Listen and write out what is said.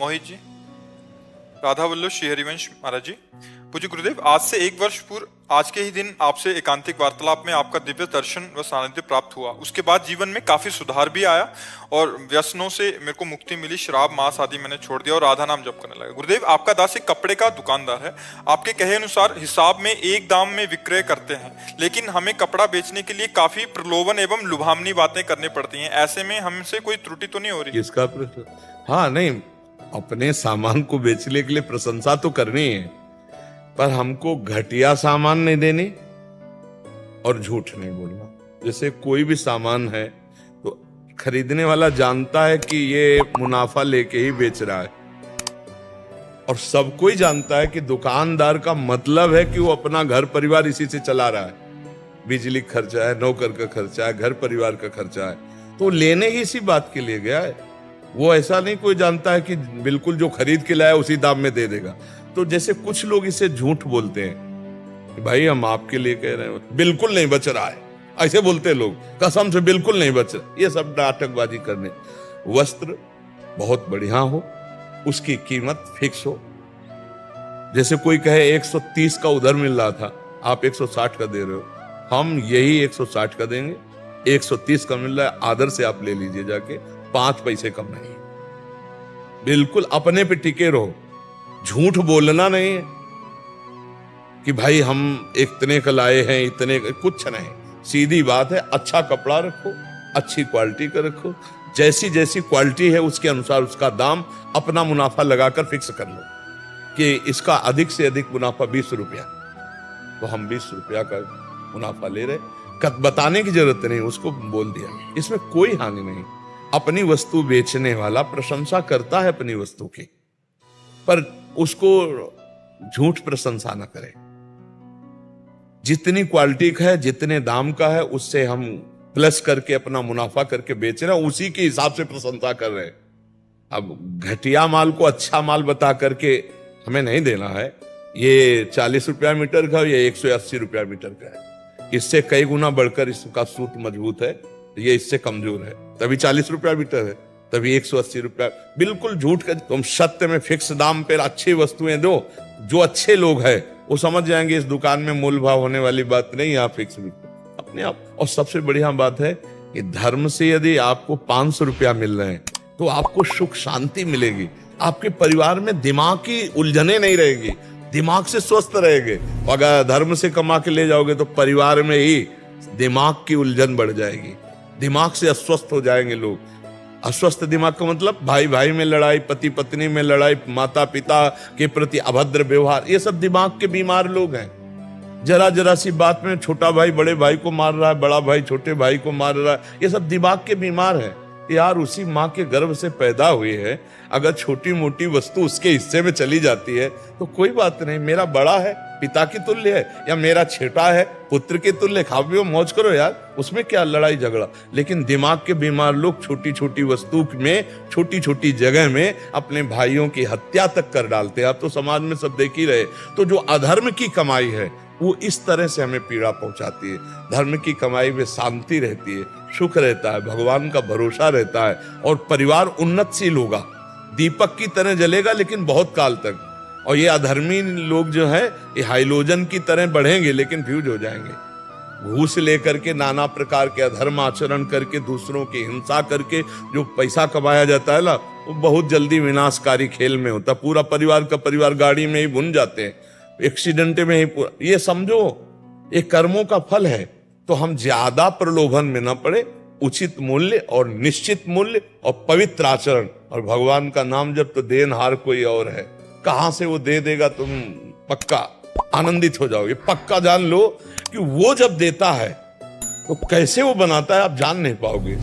मोहित जी, राधा वल्लभ श्री हरिवंश महाराज जी। पूज्य गुरुदेव, आज से 1 वर्ष पूर्व आज के ही दिन आपसे एकांतिक वार्तालाप में आपका दिव्य दर्शन व सानिध्य प्राप्त हुआ। उसके बाद जीवन में काफी सुधार भी आया और व्यसनों से मेरे को मुक्ति मिली। शराब मांस आदि मैंने छोड़ दिया और राधा नाम जप करने लगा। गुरुदेव, आपका दास एक कपड़े का दुकानदार है। आपके कहे अनुसार हिसाब में एक दाम में विक्रय करते हैं, लेकिन हमें कपड़ा बेचने के लिए काफी प्रलोभन एवं लुभावनी बातें करनी पड़ती हैं। ऐसे में हमसे कोई त्रुटि तो नहीं हो रही? किसका प्रश्न? हाँ, नहीं, अपने सामान को बेचने के लिए प्रशंसा तो करनी है, पर हमको घटिया सामान नहीं देनी और झूठ नहीं बोलना। जैसे कोई भी सामान है तो खरीदने वाला जानता है कि ये मुनाफा लेके ही बेच रहा है, और सब कोई जानता है कि दुकानदार का मतलब है कि वो अपना घर परिवार इसी से चला रहा है। बिजली खर्चा है, नौकर का खर्चा है, घर परिवार का खर्चा है, तो लेने ही इसी बात के लिए गया है। वो ऐसा नहीं कोई जानता है कि बिल्कुल जो खरीद के लाया उसी दाम में दे देगा। तो जैसे कुछ लोग इसे झूठ बोलते हैं कि भाई हम आपके लिए कह रहे हैं, बिल्कुल नहीं बच रहा है, ऐसे बोलते लोग, कसम से बिल्कुल नहीं बच रहा। ये सब नाटकबाजी करने। वस्त्र बहुत बढ़िया हो, उसकी कीमत फिक्स हो। जैसे कोई कहे 130 का उधर मिल रहा था, आप 160 का दे रहे हो, हम यही 160 का देंगे। 130 का मिल रहा है, आदर से आप ले लीजिए जाके, 5 पैसे कम नहीं। बिल्कुल अपने पे टिके रहो, झूठ बोलना नहीं है कि भाई हम इतने का लाए हैं, इतने का, कुछ नहीं। सीधी बात है, अच्छा कपड़ा रखो, अच्छी क्वालिटी का रखो, जैसी जैसी क्वालिटी है उसके अनुसार उसका दाम अपना मुनाफा लगाकर फिक्स कर लो कि इसका अधिक से अधिक मुनाफा 20 रुपया, तो हम 20 रुपया का मुनाफा ले रहे। बताने की जरूरत नहीं, उसको बोल दिया, इसमें कोई हानि नहीं। अपनी वस्तु बेचने वाला प्रशंसा करता है अपनी वस्तु की, पर उसको झूठ प्रशंसा न करे। जितनी क्वालिटी का है, जितने दाम का है, उससे हम प्लस करके अपना मुनाफा करके बेच रहे हैं, उसी के हिसाब से प्रशंसा कर रहे हैं। अब घटिया माल को अच्छा माल बता करके हमें नहीं देना है। ये 40 रुपया मीटर का, ये 180 रुपया मीटर का है, इससे कई गुना बढ़कर इसका सूत मजबूत है, ये इससे कमजोर है, तभी 40 रुपया मीटर है, तभी 180 रुपया। बिल्कुल झूठ का। तुम सत्य में फिक्स दाम पर अच्छी वस्तुएं दो। जो अच्छे लोग हैं वो समझ जाएंगे इस दुकान में मोल भाव होने वाली बात नहीं, यहाँ फिक्स बिल्कुल अपने आप। और सबसे बढ़िया बात है कि धर्म से यदि आपको 500 रुपया मिल रहे हैं तो आपको सुख शांति मिलेगी, आपके परिवार में दिमाग की उलझने नहीं रहेगी, दिमाग से स्वस्थ रहेंगे। अगर धर्म से कमा के ले जाओगे तो परिवार में ही दिमाग की उलझन बढ़ जाएगी, दिमाग से अस्वस्थ हो जाएंगे लोग। अस्वस्थ दिमाग का मतलब भाई भाई में लड़ाई, पति पत्नी में लड़ाई, माता पिता के प्रति अभद्र व्यवहार, ये सब दिमाग के बीमार लोग हैं। जरा जरा सी बात में छोटा भाई बड़े भाई को मार रहा है, बड़ा भाई छोटे भाई को मार रहा है, ये सब दिमाग के बीमार हैं। यार उसी माँ के गर्भ से पैदा हुए हैं, अगर छोटी मोटी वस्तु उसके हिस्से में चली जाती है तो कोई बात नहीं, मेरा बड़ा है पिता की तुल्य है, या मेरा छोटा है पुत्र के तुल्य, खाओ पियो मौज करो यार, उसमें क्या लड़ाई झगड़ा। लेकिन दिमाग के बीमार लोग छोटी छोटी वस्तु में, छोटी छोटी जगह में अपने भाइयों की हत्या तक कर डालते हैं। आप तो समाज में सब देख ही रहे। तो जो अधर्म की कमाई है वो इस तरह से हमें पीड़ा पहुंचाती है। धर्म की कमाई में शांति रहती है, सुख रहता है, भगवान का भरोसा रहता है, और परिवार उन्नतशील होगा, दीपक की तरह जलेगा लेकिन बहुत काल तक। और ये अधर्मी लोग जो है ये हाइलोजन की तरह बढ़ेंगे लेकिन फ्यूज हो जाएंगे। घूस लेकर के, नाना प्रकार के अधर्म आचरण करके, दूसरों की हिंसा करके जो पैसा कमाया जाता है ना, वो बहुत जल्दी विनाशकारी खेल में होता। पूरा परिवार का परिवार गाड़ी में ही भुन जाते हैं, एक्सीडेंट में ही पूरा। ये समझो ये कर्मों का फल है। तो हम ज्यादा प्रलोभन में न पड़े, उचित मूल्य और निश्चित मूल्य और पवित्र आचरण, और भगवान का नाम जब तो देनहार कोई और है, कहां से वो दे देगा तुम पक्का आनंदित हो जाओगे। पक्का जान लो कि वो जब देता है तो कैसे वो बनाता है आप जान नहीं पाओगे।